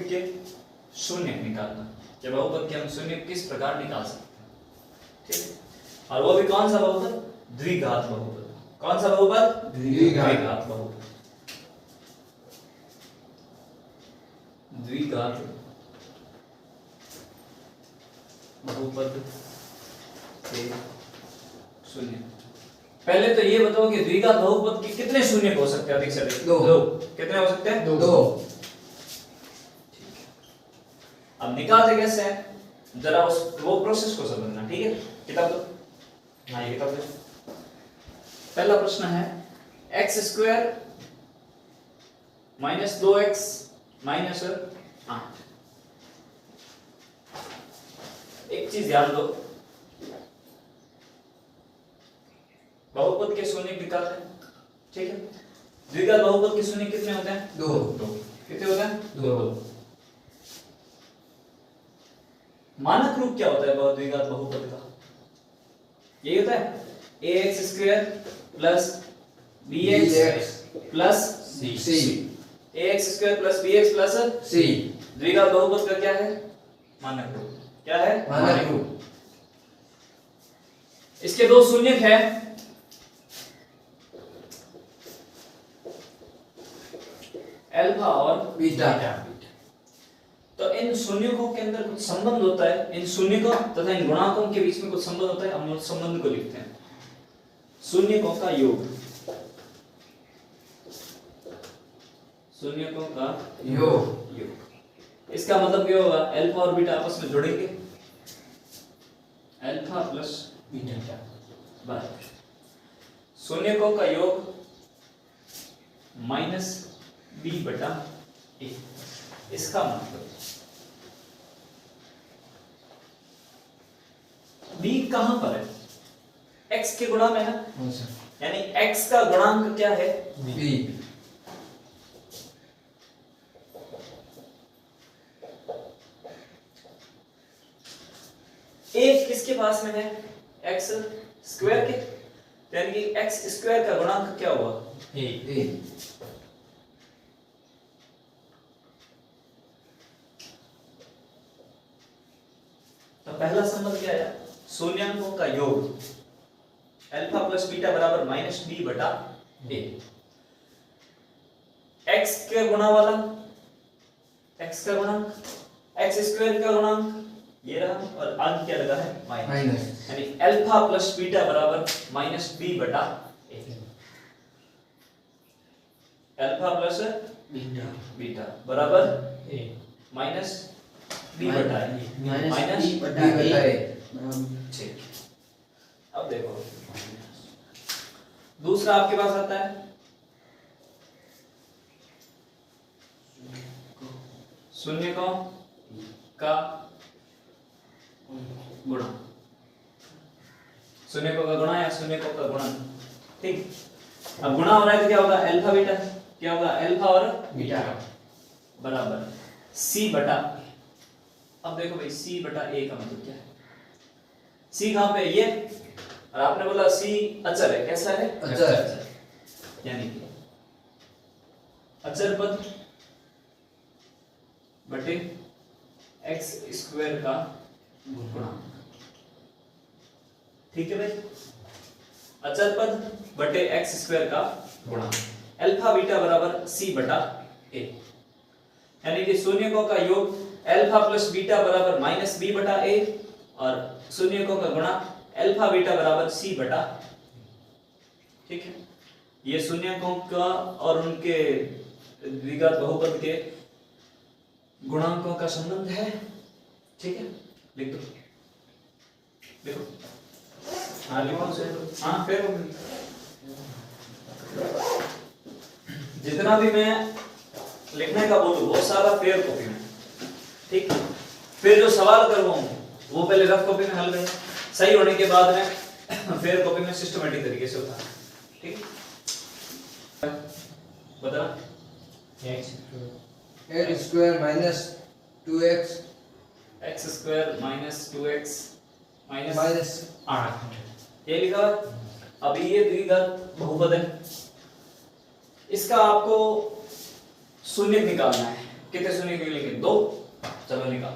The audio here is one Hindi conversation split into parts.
के शून्य निकालना, कि बहुपद के हम शून्य किस प्रकार निकाल सकते हैं, ठीक है। और वो भी कौन सा बहुपद? द्विघात बहुपद। कौन सा बहुपद? द्विघात बहुपद। द्विघात बहुपद के शून्य। पहले तो ये बताओ कि द्विघात बहुपद के कितने शून्य हो सकते हैं? अधिक से अधिक दो। कितने हो सकते हैं? दो। अब निकालते कैसे हैं? जरा वो प्रोसेस को समझना, ठीक है। किताब दो। हाँ, ये किताब दो। पहला प्रश्न है x square minus 2x minus 8। एक चीज ध्यान दो, बहुपद के शून्य निकालते हैं, ठीक है। द्विघात बहुपद के शून्य कितने होते हैं? दो। कितने होते हैं? दो। मानक रूप क्या होता है द्विघात बहुपद का? यही होता है ax square plus bx plus c। ax square plus bx plus c द्विघात बहुपद का क्या है? मानक रूप। क्या है? मानक रूप। इसके दो शून्य है, अल्फा और बीटा। तो इन शून्यों के अंदर कुछ संबंध होता है, इन शून्यों तथा इन गुणांकों के बीच में कुछ संबंध होता है। हम उस संबंध को लिखते हैं शून्यों का योग। शून्यों का योग। इसका मतलब क्या होगा? अल्फा और बीटा आपस में जुड़ेंगे, अल्फा प्लस बीटा बराबर शून्यों का योग माइनस b बटा a। इसका मतलब b कहां पर है? x के गुणा में है, यानी x का गुणांक क्या है? b। a किसके पास में है? x स्क्वायर के, यानी कि x स्क्वायर का गुणांक क्या हुआ? a। तो पहला संबंध क्या है? शून्यांकों का योग अल्फा प्लस बीटा बराबर माइनस b बटा a। x के गुणा वाला, x का गुणांक, x स्क्वायर का गुणांक ये रहा, और आगे क्या लगा है? माइनस, यानी अल्फा प्लस बीटा बराबर माइनस b बटा a। अल्फा प्लस बीटा बराबर a माइनस b बटा a माइनस b बटा a। ठीक। अब देखो दूसरा आपके पास आता है शून्य का गुणा, शून्य का गुणा या शून्य का गुणन, ठीक। अब गुणा हो रहा है तो क्या होगा? अल्फा बीटा, क्या होगा? अल्फा और बीटा बराबर c बटा। अब देखो भाई c बटा a का मतलब क्या है? c कहां पे? ये, और आपने बोला c अचर है। कैसा है? अचर। यानी कि अचर पद बटे x स्क्वायर का गुणांक, ठीक है भाई। अचर पद बटे x स्क्वायर का गुणांक, अल्फा बीटा बराबर c बटा a, यानी कि शून्यकों का योग अल्फा प्लस बीटा बराबर माइनस b बटा a, और शून्यकों का गुणा अल्फा बीटा बराबर c बटा, ठीक है। ये शून्यकों का और उनके द्विघात बहुपद के गुणांकों का संबंध है, ठीक है। लिख दो, देखो। हाँ लिखो। हाँ फिर जितना भी मैं लिखने का बोलूं वो सारा फेयर कॉपी में, ठीक। फिर जो सवाल करवाऊं वो पहले रफ कॉपी में हल करें, सही होने के बाद में फेयर कॉपी में सिस्टमैटिक तरीके से होता है, ठीक। बता x square minus 2x x square minus 2x minus 8 ये लिखा है। अब ये द्विघात बहुपद है, इसका आपको शून्य निकालना है। कितने शून्य निकलेंगे 2, चलो निकाल।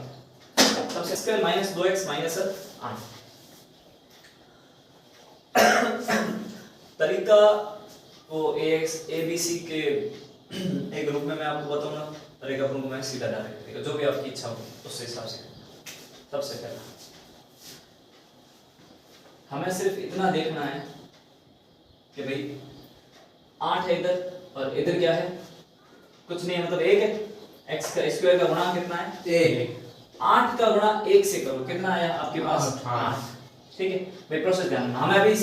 सबसे स्क्वायर माइनस 2x माइनस 8। तरीका वो ax abc के एक ग्रुप में मैं आपको बताऊंगा, तरीका ग्रुप में सीधा डायरेक्ट तरीका, जो भी आपकी इच्छा हो उससे हिसाब से। सबसे पहला हमें सिर्फ इतना देखना है कि भाई 8 है इधर और इधर क्या है, कुछ नहीं है, मतलब 1 है। x का स्क्वायर का गुणा कितना है 1। 8 का गुणा 1 से करो, कितना आया आपके पास 8। ठीक है भाई, प्रोसेस ध्यान रखना। हमें अभी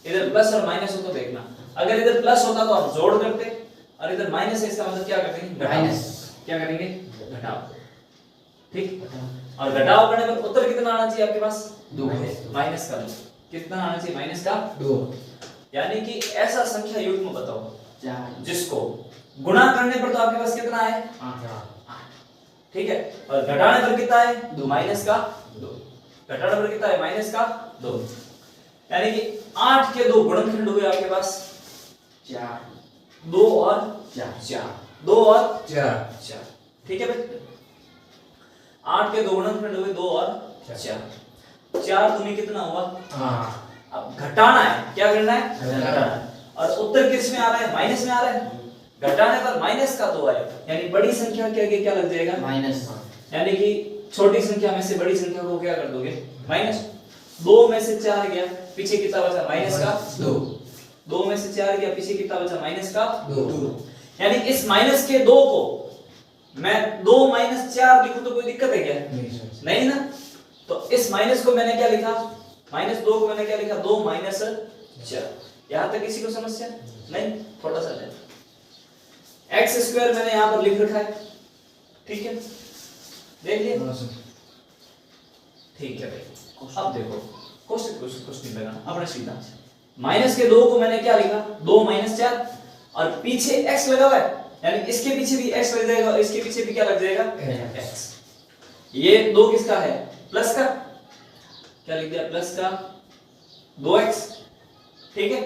इधर प्लस और माइनस हो तो देखना, अगर इधर प्लस होता तो आप जोड़ करते और इधर माइनस है, इसका मतलब क्या करेंगे माइनस, क्या करेंगे घटाओ। ठीक, और घटाव करने पर उत्तर कितना आना चाहिए आपके पास 2, माइनस का 2। कितना आना चाहिए माइनस का 2। यानी कि ऐसा संख्या युग्म बताओ जिसको गुणा करने पर तो आपके पास कितना है 8। ठीक है, और घटाने पर कितना है 2, माइनस का 2। घटाने पर कितना है माइनस का 2, यानी कि 8 के 2 गुणनखंड हुए आपके पास 4। 2 और 4, 2 और 4। ठीक है भाई, 8 के 2 गुणनखंड हुए 2 और 4। 4 दूनी कितना हुआ 8। अब घटाना है, क्या करना है घटाना है, और उत्तर किस में आ रहा है माइनस में आ रहा है। घटाने पर माइनस का 2 आएगा, यानी बड़ी संख्या के आगे क्या लग जाएगा माइनस, यानी कि छोटी संख्या में से बड़ी संख्या को क्या कर दोगे माइनस। 2 में से 4 गया, पीछे कितना बचा माइनस का 2। 2 में से 4 गया, पीछे कितना बचा माइनस का 2। यानी इस माइनस के 2 को मैं 2 माइनस 4 लिखूं तो कोई दिक्कत है क्या नहीं ना। तो इस माइनस को मैंने क्या लिखा, माइनस 2 को मैंने क्या लिखा 2 माइनस 4। यहां तक किसी को समस्या नहीं, थोड़ा सा ले एक्स स्क्वायर मैंने यहां पर लिख रखा है। ठीक है, देख लिया, ठीक है भाई। अब देखो कुछ नहीं लगाना, अपने सीधा माइनस के 2 को मैंने क्या लिखा 2 माइनस 4, और पीछे x लगा हुआ है, यानी इसके पीछे भी x लग जाएगा और इसके पीछे भी क्या लग जाएगा x। ये 2 किसका है प्लस का, क्या लिख दिया प्लस का 2x। ठीक है,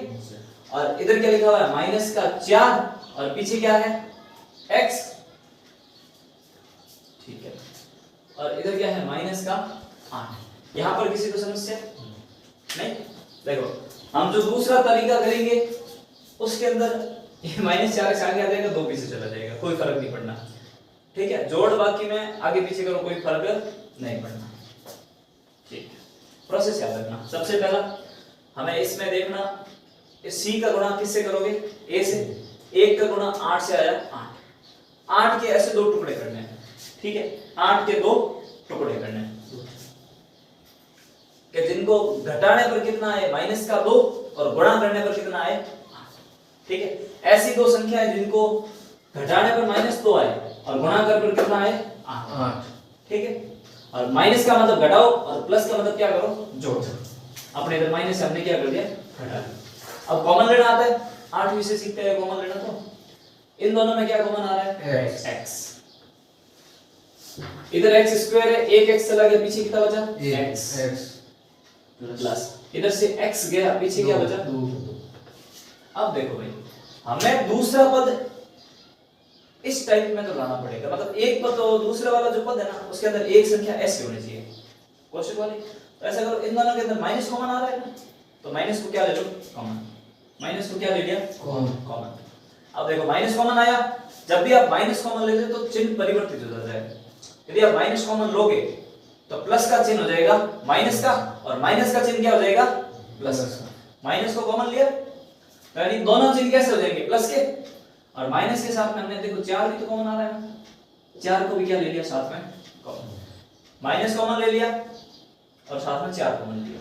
और इधर क्या लिखा हुआ है माइनस का 4 और पीछे क्या है x। ठीक है, और इधर क्या है माइनस का 8। यहां पर किसी को समस्या नहीं। देखो हम जो दूसरा तरीका करेंगे उसके अंदर ये माइनस 4 आगे आ जाएगा, 2 पीछे चला जाएगा, कोई फर्क नहीं पड़ना। ठीक है, जोड़ बाकी में आगे पीछे करो, कोई फर्क नहीं पड़ना। ठीक है, प्रोसेस याद रखना। सबसे पहला हमें इसमें देखना c का गुणा किससे करोगे a से। 1 का गुणा 8 से आया 8। 8 के ऐसे 2 टुकड़े करने हैं। ठीक है, 8 के 2 टुकड़े करने हैं कि जिनको घटाने पर कितना है माइनस का 2 और गुणा करने पर कितना है 8। ठीक है, ऐसी 2 संख्याएं जिनको घटाने पर माइनस 2 आए और गुणा करने पर कितना है 8। ठीक है, और माइनस का मतलब घटाओ और प्लस का मतलब क्या करो जोड़। अपने इधर माइनस हमने क्या कर दिया घटा। अब कॉमन लेना आता है, 8वीं से सीखते हैं कॉमन लेना। तो इन दोनों में क्या कॉमन आ रहा है x। इधर x स्क्वायर है, 1x चला गया, पीछे कितना बचा x प्लस इधर से x गया, पीछे क्या बचा 2। अब देखो भाई हमें दूसरा पद इस टाइप में तो लाना पड़ेगा, मतलब एक पद तो दूसरा वाला जो पद है ना उसके अंदर एक संख्या s होनी चाहिए क्वेश्चन वाली। तो ऐसा करो, इन दोनों के अंदर माइनस कॉमन आ रहा है ना, तो माइनस को क्या ले लो कॉमन। माइनस को क्या ले लिया कॉमन। अब देखो माइनस कॉमन आया, जब भी आप माइनस कॉमन लेते तो चिन्ह परिवर्तित हो जाता है। यदि आप माइनस कॉमन लोगे तो प्लस का चिन्ह हो जाएगा माइनस का, और माइनस का चिन्ह क्या हो जाएगा प्लस का। माइनस को कॉमन लिया तो यानी दोनों चिन्ह कैसे हो जाएंगे प्लस के, और माइनस के साथ में हमने देखो 4 भी तो कॉमन आ रहा है ना, 4 को भी क्या ले लिया साथ में कॉमन। माइनस कॉमन ले लिया और साथ में 4 कॉमन लिया।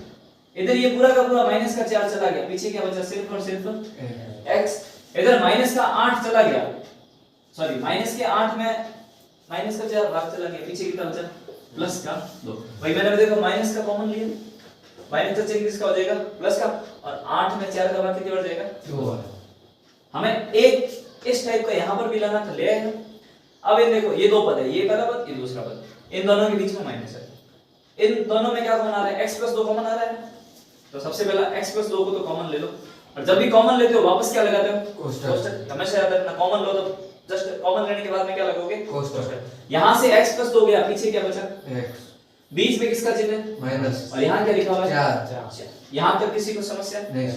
इधर ये पूरा का पूरा माइनस का 4 चला गया, पीछे क्या बचा सिर्फ और सिर्फ x। इधर माइनस का 8 चला गया, सॉरी माइनस के 8 में माइनस का 4 भाग चला गया, पीछे कितना बचा प्लस का 2। भाई मैंने देखो माइनस का कॉमन लिया, माइनस का चिन्ह किसका हो जाएगा प्लस का, और 8 में 4 का भाग कितने बढ़ जाएगा 2। हमें एक इस टाइप का यहां पर भी लाना था, ले आएगा। अब ये देखो ये 2 पद है, ये पहला पद ये दूसरा पद, इन दोनों के बीच में माइनस है। इन दोनों में क्या कॉमन आ रहा है x + 2 कॉमन आ रहा है। तो सबसे पहला x + 2 को तो कॉमन ले लो, और जब भी कॉमन लेते हो वापस क्या लगाते हो कोष्टक। हमेशा याद रखना कॉमन लो तो जस्ट कॉमन लेने के बाद में क्या लगोगे Cos cos। यहां से x प्लस 2 गया, पीछे क्या बचा, x बीच में किसका चिन्ह है माइनस और यहाँ क्या लिखा हुआ है 4 यहां तक किसी को समस्या नहीं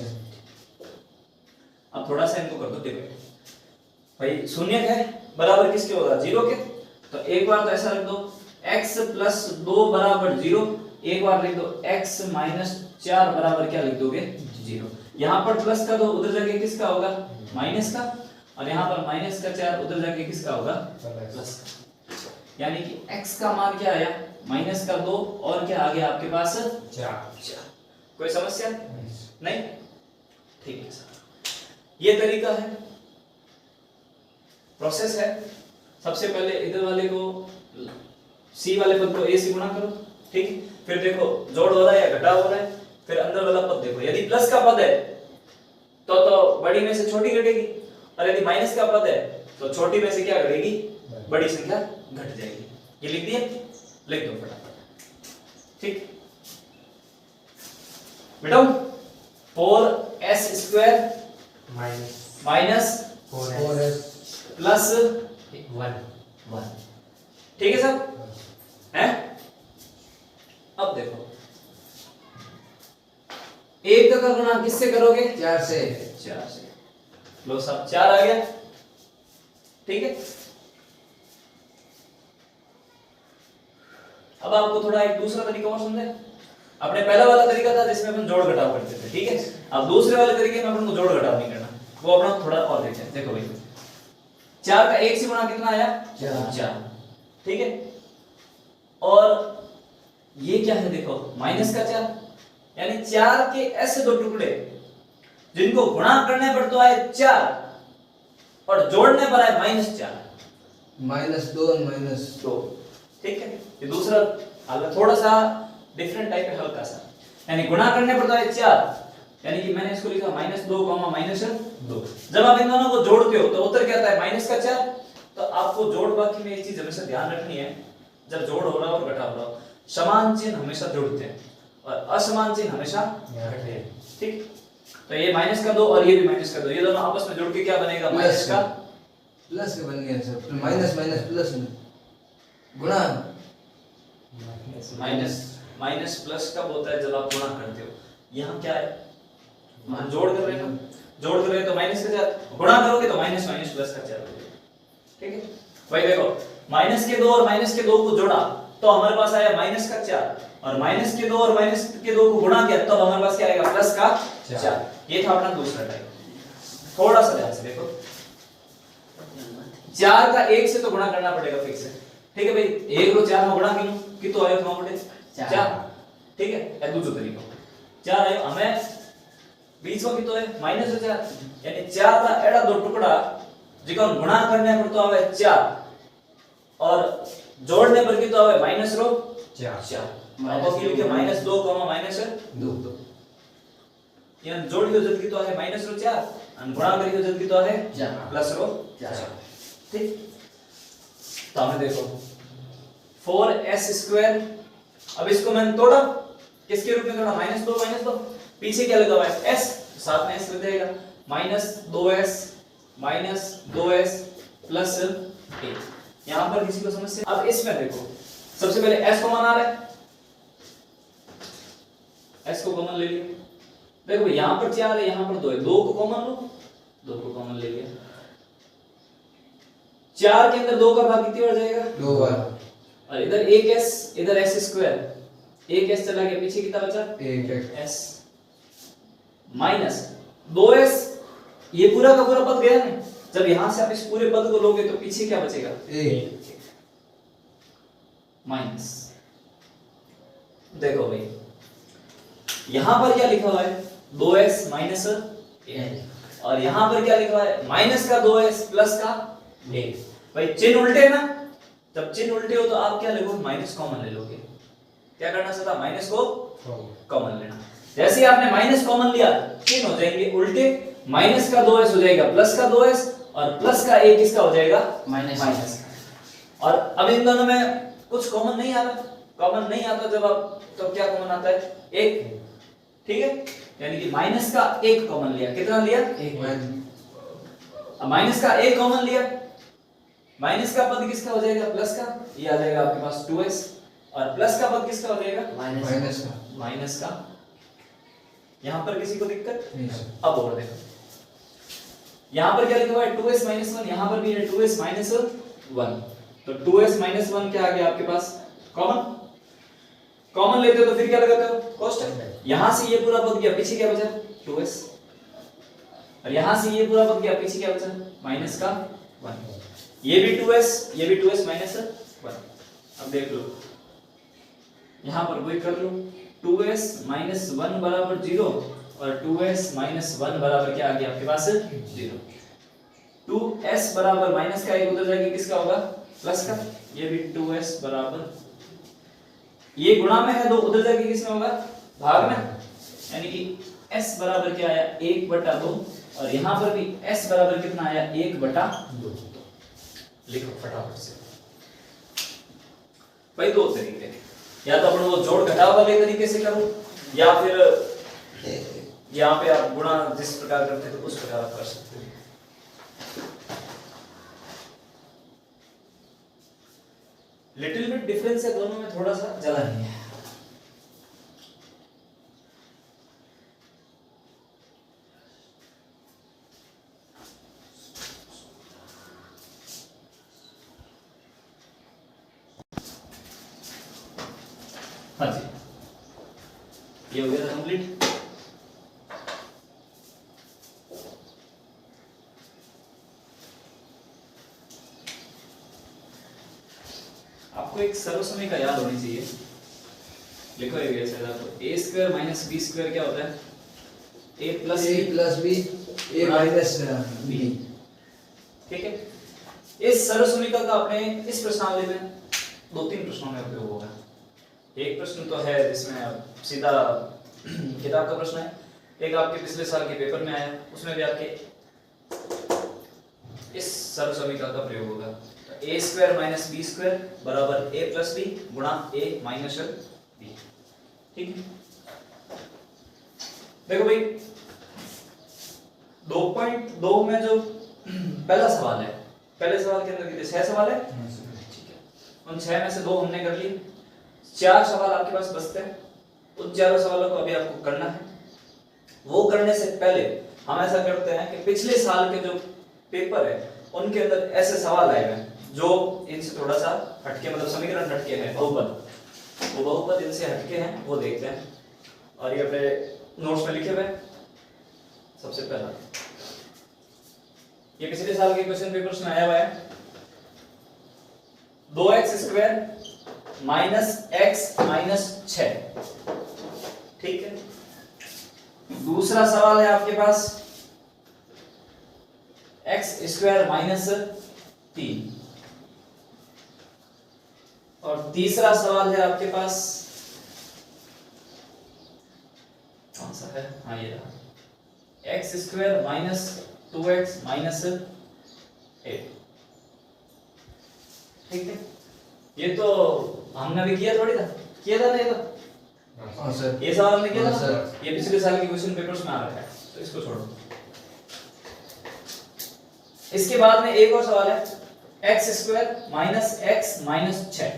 अब थोड़ा सा इनको कर दो डिवाइड भाई, शून्य है बराबर किसके होगा 0 के, तो एक बार तो ऐसा रख दो x प्लस 2 बराबर 0, एक बार लिख दो x माइनस 4 बराबर क्या लिख दोगे 0। यहां पर प्लस का 2 उधर जाके किसका होगा माइनस का, और यहां पर माइनस का 4 उधर जाके किसका होगा प्लस का, यानी कि x का मान क्या आया माइनस का 2 और क्या आ गया आपके पास 4। कोई समस्या नहीं, ठीक है सर। ये तरीका है, प्रोसेस है। सबसे पहले इधर वाले को c वाले पद को a से गुणा करो, ठीक है, फिर देखो जोड़ हो रहा है या घटाव हो रहा है, फिर अंदर वाला पद देखो, यदि प्लस का पद है तो बड़ी में से छोटी घटेगी, और यदि माइनस का पद है तो छोटी में से क्या घटेगी बड़ी संख्या घट जाएगी। ये लिख दिया, लिख दो फटाफट, ठीक बेटा। 4s square minus 4s plus 1 ठीक है सब है। अब देखो एक का गुणा किससे करोगे 4 से 4 से, लो सब 4 आ गया, ठीक है। अब आपको थोड़ा एक दूसरा तरीका और समझे, अपने पहला वाला तरीका था जिसमें अपन जोड़ घटाव करते थे, ठीक है। अब दूसरे वाले तरीके में अपन को जोड़ घटाव नहीं करना, वो अपना थोड़ा और देखते हैं। देखो भाई 4 का 1 से गुणा कितना आया 4, ठीक है, और ये क्या है देखो माइनस का 4, यानी 4 के ऐसे दो टुकड़े जिनको गुणा करने पर तो आए 4 और जोड़ने पर आए -4 -2 -2, ठीक है। ये दूसरा हल थोड़ा सा डिफरेंट टाइप है, हल्का सा, यानी गुणा करने पर तो आए 4, यानी कि मैंने इसको लिखा -2, -2। जब आप इन दोनों को जोड़ते हो तो उत्तर क्या आता है -4। तो आपको जोड़ बाकी में एक चीज हमेशा ध्यान रखनी है, जब जोड़ हो रहा हो और घटा हो रहा हो, समान चिन्ह हमेशा जुड़ते हैं और असमान चिन्ह हमेशा घटते हैं, ठीक। तो ये -2 और ये भी -2, ये दोनों आपस में जुड़ के क्या बनेगा माइनस का प्लस के बन गया सर, माइनस माइनस प्लस गुणा माइनस प्लस कब होता है जब आप गुणा करते हो, यहाँ क्या है हम जोड़ कर रहे हैं ना, जोड़ कर रहे हैं तो माइनस का 4, गुणा करोगे तो माइनस प्लस का 4 हो जाएगा, ठीक है भाई। देखो माइनस के 2 और माइनस के 2 को जोड़ा तो हमारे पास आया माइनस का 4, और माइनस के 2 और माइनस के 2 को गुणा किया तो हमारे पास क्या आएगा प्लस का 4। ये था अपना दूसरा टाइप। थोड़ा सा ध्यान से देखो, 4 का 1 से तो गुणा करना पड़ेगा फिक्स है, ठीक है भाई। 1 रो 4 में गुणा कितो आयो तो मोटे 4, ठीक है। ए दूसरा तरीका 4 आयो हमें बीच में कितो है -4, यानी 4 का एड़ा दो टुकड़ा जिको गुणा करने पर तो आवे 4 और जोड़ने पर कितो आवे -4। अब की लिखे -2, -2 यानी जोड़ियो जद कितो है -4 और गुणा करियो जद कितो है +4, ठीक। तो हमें देखो 4s स्क्वायर, अब इसको मैंने तोड़ा किसके रूप में तोड़ा -2 पीछे क्या लगा हुआ है s, साथ में s लग जाएगा -2s प्लस 1। यहां पर किसी को समस्या? अब इसमें देखो सबसे पहले s कॉमन आ रहा है, s को कॉमन ले लिया। देखो यहां पर 4 है, यहां पर 2 है, 2 को कॉमन लो, 2 को कॉमन ले लिया। 4 के अंदर 2 का भाग कितनी बार जाएगा 2 बार, और इधर 1s इधर s स्क्वायर, 1s चला गया, पीछे कितना बचा 1 s माइनस 2s, ये पूरा का पूरा पद गया ना। जब यहां से आप इस पूरे पद को लोगे तो पीछे क्या बचेगा 1 माइनस। देखो भाई यहां पर क्या लिखा हुआ है 2s माइनस 1, और यहां पर क्या लिखा हुआ है माइनस का 2s प्लस का 1। भाई चिन्ह उल्टे है ना, जब चिन्ह उल्टे हो तो आप क्या लोगे माइनस कॉमन ले लोगे। क्या करना था माइनस को कॉमन लेना। जैसे आपने माइनस कॉमन लिया चिन्ह हो जाएंगे उल्टे, माइनस का 2s हो जाएगा प्लस का 2s और प्लस का 1 किसका हो जाएगा माइनस। और अब इन दोनों में कुछ कॉमन नहीं आ रहा, कॉमन नहीं आता जब आप तो क्या कॉमन आता है 1, ठीक है। यानी कि माइनस का 1 कॉमन लिया, कितना लिया 1। अब माइनस का 1 कॉमन लिया माइनस का पद किसका हो जाएगा, प्लस का, ये आ जाएगा आपके पास 2s, और प्लस का पद किसका हो जाएगा, माइनस का। माइनस का। यहां पर किसी को दिक्कत? नहीं सर। अब और देखो, यहां पर क्या लिखा हुआ है 2s माइनस 1, यहां पर भी है 2s माइनस 1, तो 2s माइनस 1 क्या आ गया आपके पास, कॉमन। कॉमन लेते हो तो फिर क्या लगाते हो, कोष्टक। यहां से ये पूरा पद गया, पीछे क्या बचा, 2s, और यहां से ये पूरा पद गया, पीछे क्या बचा, माइनस का 1। ये भी 2s, ये भी 2s माइनस 1। अब देख लो, यहां पर वही कर लो, 2s माइनस 1 बराबर 0, और 2s माइनस 1 बराबर क्या आ गया आपके पास, 0। 2s बराबर माइनस का एक उधर जाके किसका होगा, प्लस का। ये भी 2s बराबर, ये गुणा में है, दो उधर जाके किसमें होगा, भाग में, यानी कि s बराबर क्या आया, 1/2, और यहां पर भी s बराबर कितना आया, 1/2। लिखो फटाफट से भाई, दो तरीके, या तो अपन वो जोड़ घटाव वाले तरीके से करो, या फिर यहाँ पे आप गुणा जिस प्रकार करते थे उस प्रकार आप कर सकते हैं। लिटिल बिट डिफरेंस है दोनों में, थोड़ा सा ज्यादा नहीं है। हाँ जी, ये हो गया था कंप्लीट। आपको एक सर्वसमय याद होनी चाहिए, लिखो ये कैसे था, तो a square minus b square क्या होता है, a plus b a minus b। ठीक है, इस सर्वसमीकरण का आपने इस प्रश्नावली में 2-3 प्रश्नों में उपयोग होगा। एक प्रश्न तो है जिसमें सीधा किताब का प्रश्न है, एक आपके पिछले साल के पेपर में आया, उसमें भी आपके इस सर्वसमीकरण का प्रयोग होगा। तो a square minus b square बराबर a प्लस b गुणा a माइनस b। ठीक है, देखो भाई 2.2 में जो पहला सवाल है, पहले सवाल के अंदर कितने 6 सवाल है, ठीक है, उन 6 में से 2 हमने कर लिए, 4 सवाल आपके पास बचते हैं। उन 4 सवालों को अभी आपको करना है। वो करने से पहले हम ऐसा करते हैं कि पिछले साल के जो पेपर है उनके अंदर ऐसे सवाल आए हैं जो इनसे थोड़ा सा हटके, मतलब समीकरण हटके हैं, बहुपद, वो बहुपद इनसे हटके हैं, वो देखते हैं। और ये अपने नोट्स में लिखे हुए हैं। सबसे पहला ये पिछले साल के क्वेश्चन पेपर्स में आया हुआ है, 2x square minus x minus 6। ठीक है, दूसरा सवाल है आपके पास x स्क्वायर माइनस 3, और तीसरा सवाल है आपके पास कौन सा है, हाँ ये रहा, x square minus 2x minus 8। ठीक है, ये तो हमने भी किया, थोड़ी था किया था ना, ये तो हाँ सर, ये सवाल हमने किया था हाँ ना? सर। ये पिछले साल के क्वेश्चन पेपर्स में आ रखा है, तो इसको छोड़ो। इसके बाद में एक और सवाल है, x square minus x minus 6,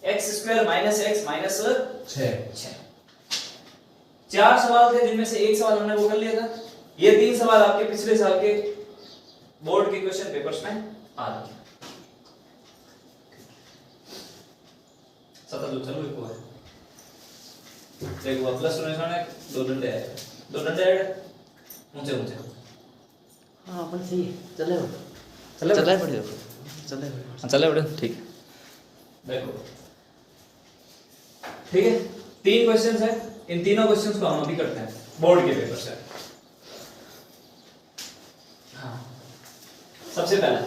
x square minus x minus 6। 4 सवाल थे जिनमें से एक सवाल हमने वो कर लिया था। ये 3 सवाल आपके पिछले साल के बोर्ड के क्वेश्चन पेपर्स में आ रहे हैं। सतत जो चलो एक है, देखो प्लस होने से दो डंडे आए, दो डंडे ऐड ऊंचे ऊंचे। हाँ अपन सही है, चले बड़े ठीक। देखो ठीक है, 3 क्वेश्चंस हैं, इन तीनों क्वेश्चंस को हम अभी करते हैं बोर्ड के पेपर से। हाँ, सबसे पहला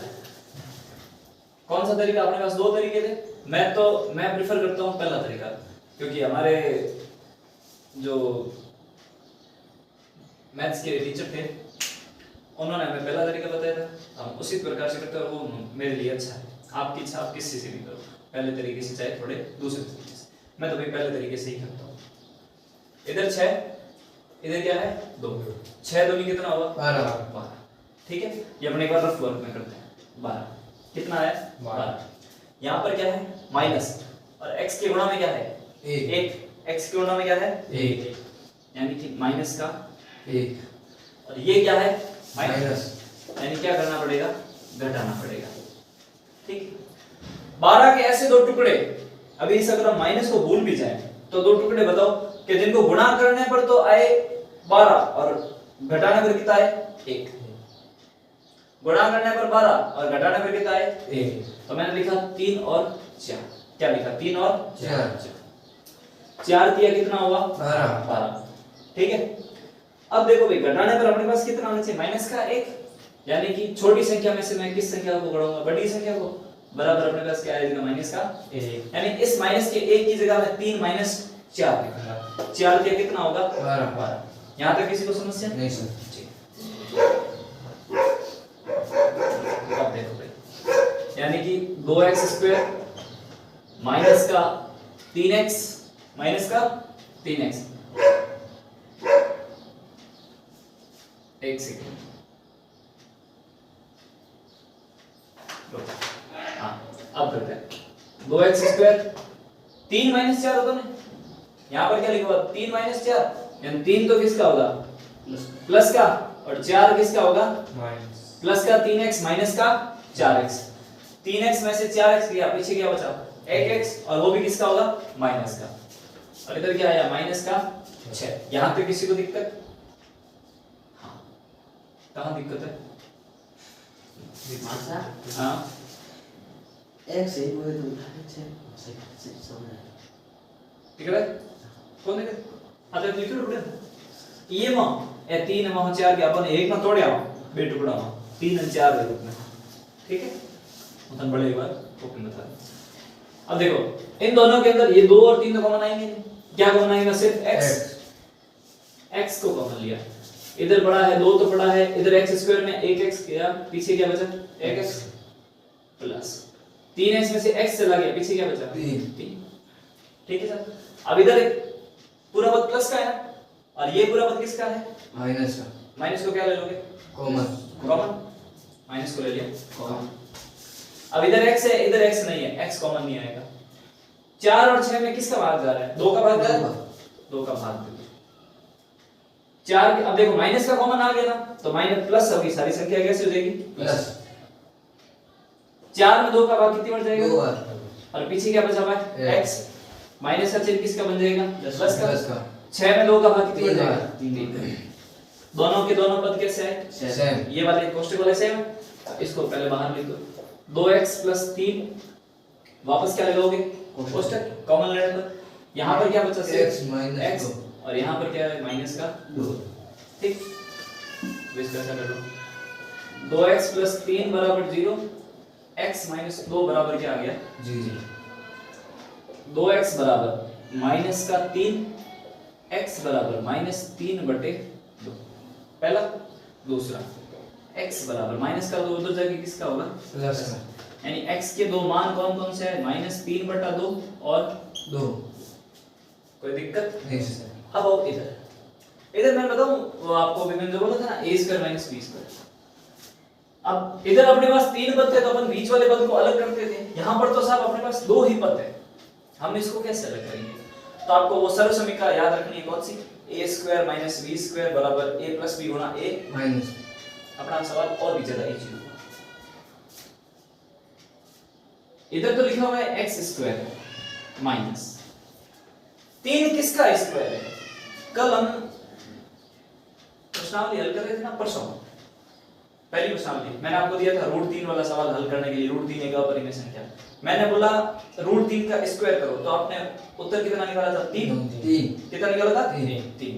कौन सा तरीका, अपने पास 2 तरीके थे। मैं प्रेफर करता हूं पहला तरीका, क्योंकि हमारे जो मैथ्स के टीचर थे उन्होंने हमें पहला तरीका बताया था, हम उसी प्रकार से करते हैं और वो मेरे लिए अच्छा है। आपकी इच्छा आप किसी से भी करो, पहले तरीके से चाहे थोड़े दूसरे तरीके से, मैं तो भाई पहले तरीके से ही करता हूँ। इधर 6, इधर क्या है 2, 6 दूनी कितना हुआ 12। 12। ठीक है, ये अपने एक बार रफ वर्क में करते हैं 12। कितना है 12। यहाँ पर क्या है माइनस, और x के गुणा में क्या है 1, x के गुणा में क्या है 1, यानी कि माइनस का 1 और ये क्या है माइनस, यानी क्या करना पड़ेगा घटाना पड़ेगा। ठीक, 12 के ऐसे दो टुकड़े, अभी इस अगर हम माइनस को भूल भी जाए तो दो टुकड़े बताओ कि जिनको गुणा करने पर तो आए 12 और घटाने पर कितना आए 1। गुणा करने पर 12 और घटाने पर कितना आए 1। तो मैंने लिखा 3 और 4, क्या लिखा 3 और 4 दिया कितना हुआ 12। ठीक है, अब देखो भाई घटाने पर अपने पास कितना आना चाहिए माइनस का 1, यानी कि छोटी संख्या में से मैं किस संख्या को बढ़ाऊंगा बड़ी संख्या को, बराबर अपने पास क्या आएगा माइनस का 1, यानी इस माइनस के 1 की जगह में 3 माइनस 4 लिखूंगा। 4 दिया कितना होगा 12। यहां तक किसी को समस्या नहीं सर। अब देखो भाई, यानी कि 2x² माइनस का 3x माइनस का 3x, एक सेकंड, हाँ अब करते हैं 2x², 3 माइनस 4 होगा ना, यहाँ पर क्या लिखा हुआ 3 माइनस 4, यानी 3 तो किसका होगा प्लस का, और 4 किसका होगा माइनस, प्लस का 3x माइनस का 4x, 3x में से 4x गया, पीछे क्या बचा 1x, और वो भी किसका होगा माइनस का, और इधर क्या आया माइनस का 6। यहाँ पे किसी को दिक्कत, हाँ कहाँ दिक्कत है मासा हाँ एक से ही बोले तो सही समझ रहा है। ठीक है कौन देखे आता है लिखो टुकड़े ये मां ए 3 मां 4 के अपन एक में तोड़या बे टुकड़ा मां 3 और 4 के रूप में। ठीक है मतलब बड़े एक बार ओपन बता। अब देखो इन दोनों के अंदर ये 2 और 3 तो कॉमन आएंगे, क्या कॉमन आएगा सिर्फ x को कॉमन लिया, इधर बड़ा है 2 तो बड़ा है, इधर x² में 1x किया, पीछे क्या बचा 1x प्लस 3x में से x चला गया, पीछे क्या बचा 3। ठीक है सर, अब इधर एक पूरा पद प्लस का है और ये पूरा पद किसका है माइनस का, माइनस को क्या ले लोगे कॉमन, कॉमन, माइनस को ले लिया कॉमन। अब इधर x है इधर x नहीं है, x कॉमन नहीं आएगा। 4 और 6 में किसका भाग जा रहा है 2 का भाग जा रहा है, 2 का भाग दे 4। अब देखो माइनस का कॉमन आ गया ना, तो माइनस प्लस होगी, सारी संख्या कैसे हो जाएगी प्लस, 4 में 2 का भाग कितनी बार जाएगा 2 बार, और पीछे क्या बचा हुआ है x, माइनस का चिन्ह किसका बन जाएगा प्लस का। 6 में 2 का भाग कितनी बार जाएगा 3। दोनों के दोनों पद कैसे है सेम, ये वाले कोष्टक वाले सेम है, इसको पहले बाहर लिख दो 2x + 3, वापस क्या लगाओगे कोष्टक कॉमन लेने पर, यहां पर क्या बचा x माइनस x, और यहां पर क्या है माइनस का 2। ठीक विस्तार कर लो 2x + 3 = 0, x - 2 बराबर क्या आ गया जी 2x = -3, x = -3/2। पहला दूसरा x = -2 उधर जाके किसका होगा प्लस का, यानी x के दो मान कौन कौन से है -3/2 और 2 कोई दिक्कत नहीं सर। अब आओ इधर मैं बताऊं वो आपको भी मैंने जो बोला था ना a² - b²। अब इधर अपने पास 3 पद थे तो अपन बीच वाले पद को अलग करते थे, यहां पर तो साहब अपने पास 2 ही पद है, हम इसको कैसे अलग करेंगे। तो आपको वो सरल समीकरण याद रखनी है कौन सी a² - b² = a + b × a minus, अपना सवाल और भी ज्यादा इजी होगा। इधर तो लिखा हुआ है x² माइनस 3 किसका स्क्वायर है। कल हम प्रश्नावली हल कर रहे थे ना परसों, पहली प्रश्नावली मैंने आपको दिया था √3 वाला सवाल हल करने के लिए, √3 एक अपरिमेय संख्या, मैंने बोला √3 का स्क्वायर करो तो आपने उत्तर कितना निकाला था 3 कितना निकाला था 3।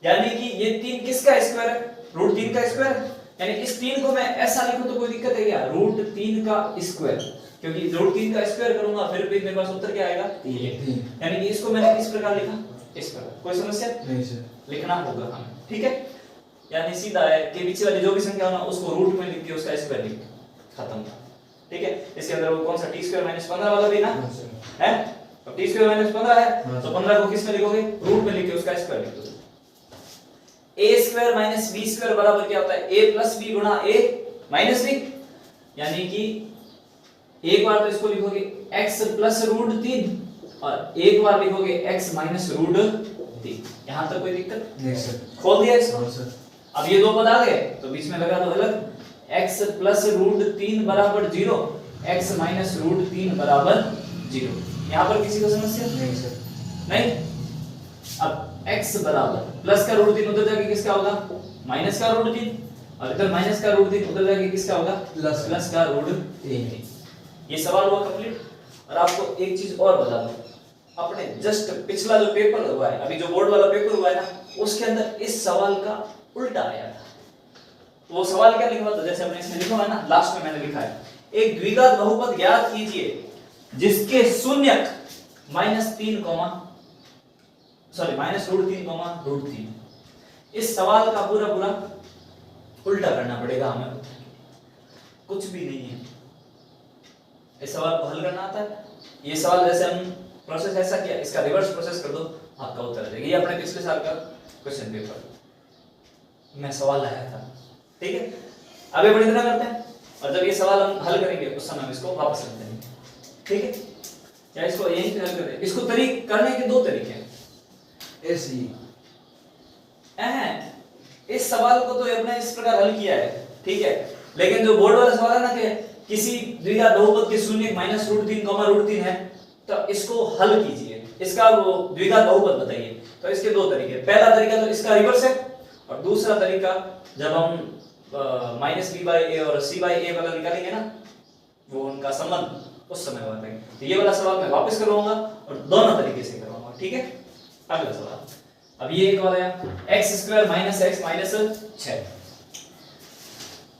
यानी कि ये 3 किसका स्क्वायर है √3 का स्क्वायर, यानी इस 3 को मैं ऐसा लिखूं तो कोई दिक्कत है क्या √3 का स्क्वायर, क्योंकि √3 का स्क्वायर करूंगा फिर भी मेरे पास उत्तर क्या आएगा 3। यानी कि इसको मैंने किस प्रकार लिखा इस प्रकार, कोई समस्या नहीं सर, लिखना होगा हमें। ठीक है, यानी सीधा है कि पीछे वाली जो भी संख्या होना उसको रूट में लिख के उसका स्क्वायर लिख खत्म। ठीक है, इसके अंदर वो कौन सा t² - 15 वाला भी ना है, तो t² - 15 है तो 15 को किस में लिखोगे रूट में लिख के उसका स्क्वायर लिख दो। a² - b² बराबर क्या होता है a + b × a - b, यानी कि एक बार तो इसको लिखोगे x प्लस रूट 3 और एक बार लिखोगे x माइनस रूट 3। यहां तक कोई दिक्कत नहीं सर। खोल दिया इसको। हाँ सर। अब ये दो पद आ गए तो बीच में लगा दो अलग, x प्लस रूट 3 बराबर 0, x माइनस रूट 3 बराबर 0। यहां पर किसी को समस्या नहीं सर। नहीं। अब x बराबर प्लस का रूट 3 उधर जाके किसका होगा माइनस का रूट 3, और इधर माइनस का रूट 3 उधर जाके किसका होगा प्लस का रूट 3। ये सवाल हुआ कंप्लीट। और आपको एक चीज और बता दूं, अपने जस्ट पिछला जो पेपर हुआ है, अभी जो बोर्ड वाला पेपर हुआ है ना, उसके अंदर इस सवाल का उल्टा आया था। वो सवाल क्या लिखा हुआ था, जैसे हमने इसमें लिखा हुआ है ना, लास्ट में मैंने लिखा है एक द्विघात बहुपद ज्ञात कीजिए जिसके शून्यक -3 माइनस रूट 3 इस सवाल का पूरा पूरा उल्टा करना पड़ेगा हमें, कुछ भी नहीं है। इस सवाल को हल करना आता है। ये सवाल जैसे हम प्रोसेस ऐसा किया, इसका रिवर्स प्रोसेस कर दो, आपका उत्तर आ जाएगा। ये अपने पिछले साल का क्वेश्चन पेपर में सवाल आया था। ठीक है, आगे बढ़े इतना करते हैं, और जब ये सवाल हम हल करेंगे उस समय हम इसको वापस रख देंगे। ठीक है, या इसको यहीं पे हल करें। इसको तरीके करने के दो तरीके हैं। ऐसी इस सवाल को तो हमने इस प्रकार हल किया है, ठीक है, लेकिन जो बोर्ड वाला सवाल है ना कि किसी द्विघात बहुपद के शून्य माइनस रूट 3 है, तो इसको हल कीजिए, इसका वो द्विघात बहुपद बताइए। तो इसके दो तरीके, पहला तरीका तो इसका रिवर्स है, और दूसरा तरीका जब हम माइनस बी बाई ए और सी बाई ए वाला निकालेंगे ना, वो उनका संबंध उस समय बताएंगे। तो ये वाला सवाल मैं वापस करवाऊंगा और दोनों तरीके से करवाऊंगा। ठीक है, अगला सवाल। अब ये एक और है x square minus x minus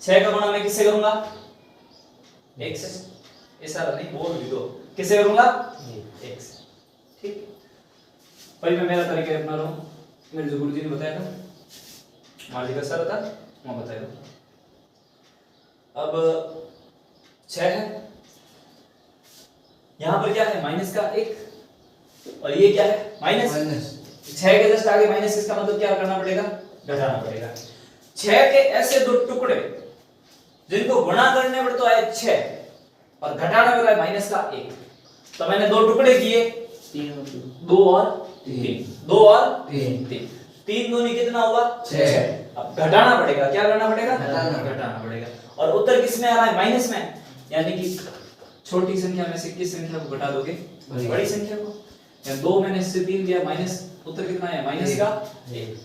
6 का गुणा मैं किससे करूंगा, एक से, ऐसा नहीं बोल भी दो, किससे करूंगा एक से। ठीक, भाई मैं मेरा तरीका अपना रहा हूं, मेरे जो गुरुजी ने बताया था, मार्जी का सर था, मैं बताया था। अब 6 है, यहां पर क्या है माइनस का 1, और ये क्या है माइनस 6 के जस्ट आगे माइनस, इसका मतलब क्या करना पड़ेगा, घटाना पड़ेगा। 6 के ऐसे दो टुकड़े जिनको गुणा करने पर तो आए 6 और घटाने पर आए माइनस का 1, तो मैंने दो टुकड़े किए 2 और 3, 2 और 3, 3 दूनी कितना हुआ 6। अब घटाना पड़ेगा, क्या करना पड़ेगा, घटाना पड़ेगा। और उत्तर किस में आ रहा है, माइनस में, यानी कि छोटी संख्या में से किस संख्या को घटा दोगे, बड़ी संख्या को। 2 मैंने इससे 3 दिया माइनस, उत्तर कितना है माइनस का 1,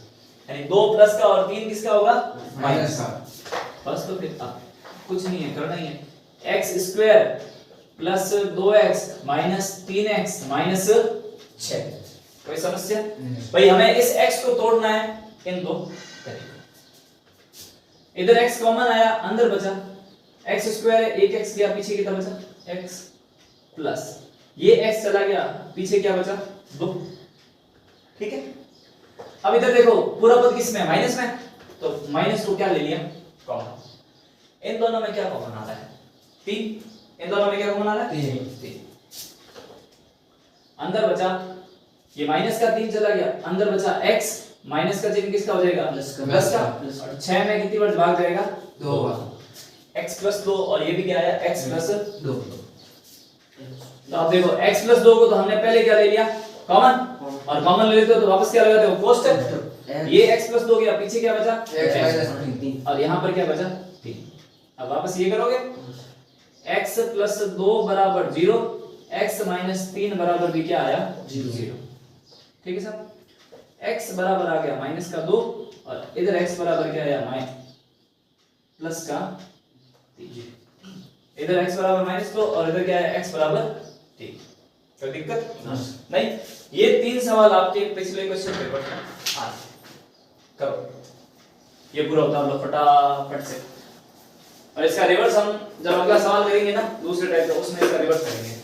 यानी 2 प्लस का और 3 किसका होगा माइनस का। बस, तो फिर कुछ नहीं है, करना ही है x square plus 2x minus 3x minus 6। कोई समस्या भाई, हमें इस x को तोड़ना है इन दो तरीकों। इधर x कॉमन आया, अंदर बचा x स्क्वायर है, 1x गया, पीछे कितना बचा x प्लस ये x चला गया, पीछे क्या बचा 2। ठीक है, अब इधर देखो पूरा पद किस में, माइनस में, तो माइनस को क्या ले लिया कॉमन। इन दोनों में क्या कॉमन आ रहा है 3, इन दोनों में क्या कॉमन आ रहा है 3। अंदर बचा ये माइनस का 3 चला गया, अंदर बचा x, माइनस का चिन्ह किसका हो जाएगा प्लस का, और 6 में कितनी बार भाग जाएगा 2 बार, x प्लस 2, और ये भी क्या आया x प्लस 2। तो आप देखो x प्लस 2 को तो हमने पहले क्या ले लिया कॉमन, और कॉमन ले लेते हो तो वापस क्या लगाते हो कोष्टक, ये x प्लस 2 गया, पीछे क्या बचा x माइनस 3, और यहाँ पर क्या बचा 3। अब वापस ये करोगे x प्लस 2 बराबर 0, x माइनस 3 बराबर भी क्या आया 0। ठीक है साहब, x बराबर आ गया माइनस का 2, और इधर x बराबर क्या आया प्लस का 3। इधर x बराबर माइनस 2 और इधर क्या है x बराबर 3। कोई दिक्कत नहीं। ये 3 सवाल आपके पिछले क्वेश्चन पेपर में आ करो, ये पूरा उतार लो फटाफट से। और इसका रिवर्स हम जब अगला सवाल करेंगे ना दूसरे टाइप का, उसमें इसका रिवर्स करेंगे।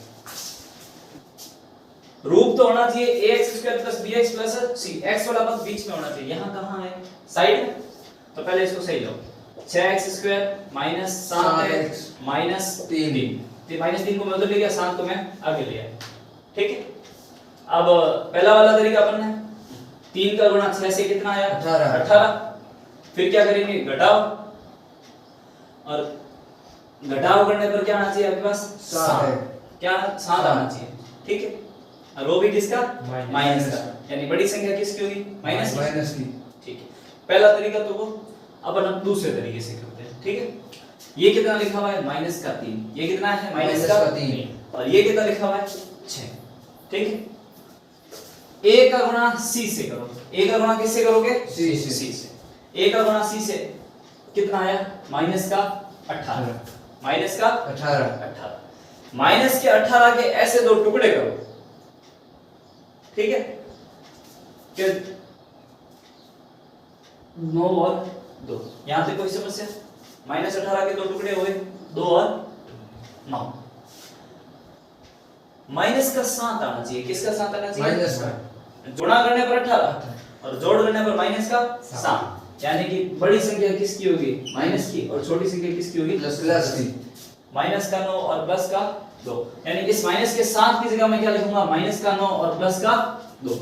रूप तो होना चाहिए ax² + bx + c, x वाला पद बीच में होना चाहिए। यहां कहां है साइड में, तो पहले इसको सही लो। 6x² - 7x - 3, -3 को मैं उधर ले गया, 7 को मैं आगे ले आया। ठीक है, अब पहला वाला तरीका अपन है 3 का गुणा 6 से कितना आया 18। फिर क्या करेंगे घटाओ, और घटाव करने पर क्या आना चाहिए आपके पास? 7 है। क्या 7 आना चाहिए, ठीक है। और वो भी किसका? माइनस का, यानी बड़ी संख्या किसकी होगी? माइनस की। ठीक है। पहला तरीका तो वो, अब हम दूसरे तरीके से करते हैं, ठीक है। ये कितना लिखा हुआ है? माइनस का 3। ये कितना है? माइनस का 3। और ये कितना लिखा हुआ है? 6, ठीक है। a का गुणा c से करो। a का गुणा किससे करोगे? c से। c से। a का गुणा c से कितना आया? माइनस का 18। माइनस का 18। माइनस के 18 के ऐसे दो टुकड़े करो, ठीक है, कि 9 और 2। यहां तक कोई समस्या? माइनस 18 के दो टुकड़े हुए, 2 और 9। माइनस का 7 आना चाहिए। किसका 7 आना चाहिए? माइनस का। गुणा करने पर 18 और जोड़ करने पर माइनस का 7, यानी कि बड़ी संख्या किसकी होगी? माइनस की, और छोटी संख्या किसकी होगी? प्लस की। माइनस का 9 और प्लस का 2, यानी इस माइनस के 7 की जगह मैं क्या लिखूंगा? माइनस का 9 और प्लस का 2,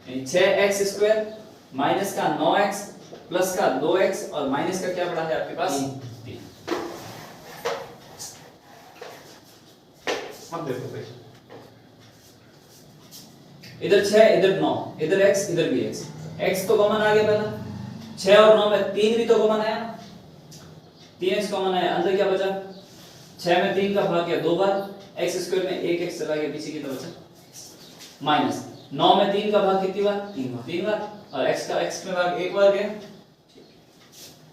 यानी 6x² माइनस का 9x प्लस का 2x और माइनस का क्या बड़ा है आपके पास? 3। अब देखो भाई, इधर 6 इधर 9, इधर x इधर भी x। x तो कॉमन आ गया पहला, 6 और 9 में 3 भी तो कॉमन आया ना, 3x कॉमन आया, अंदर क्या बचा? 6 में 3 का भाग किया 2 बार, x² में 1x चला गया पीछे की तरफ बचा, माइनस 9 में 3 का भाग कितनी बार? 3 बार, और x का x में भाग 1 बार गया।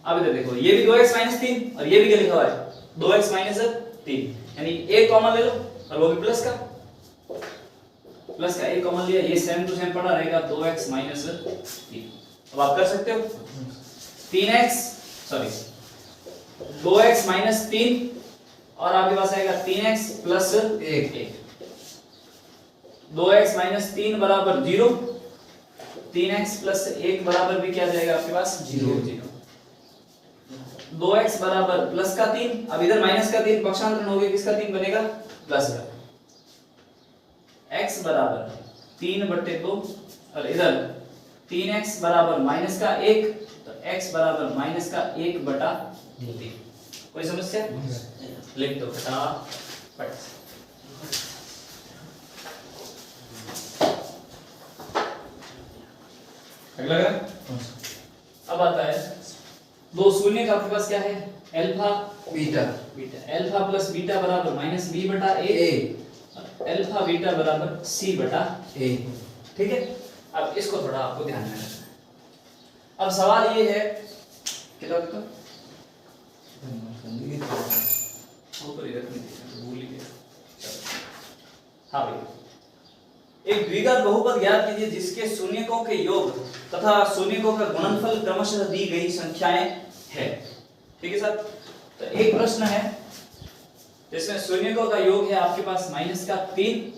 अब इधर देखो, ये भी 2x - 3 और ये भी क्या लिखा हुआ है? 2x - 3, यानी एक कॉमन ले लो और वो भी प्लस का एक कॉमन लिया, ये सेम टू सेम पड़ा रहेगा 2x - 3। अब आप कर सकते हो 2x - 3 और आपके पास आएगा 3x + 1। 2x - 3 बराबर 0, 3x + 1 बराबर भी क्या जाएगा आपके पास? 0। 2x बराबर प्लस का 3, अब इधर माइनस का 3 पक्षांतरण हो गया, किसका 3 बनेगा? प्लस का। x बराबर 3/2 और इधर 3x बराबर माइनस का 1, तो x बराबर माइनस का 1/3। कोई समस्या? लिख दो फटाफट। अगला अब आता है दो शून्य का आपके पास क्या है? Alpha beta. Alpha plus beta बराबर -b/a, अल्फा बीटा बराबर c/a, ठीक है। अब इसको थोड़ा आपको ध्यान में रखना। अब सवाल ये है, कितना देखो ऊपर इधर भूल ही गया। हाँ भाई, एक द्विघात बहुपद ज्ञात कीजिए जिसके शून्यकों के योग तथा शून्यकों का गुणनफल क्रमशः दी गई संख्याएं है, ठीक है सर। तो एक प्रश्न है जिसमें शून्यकों का योग है आपके पास -3,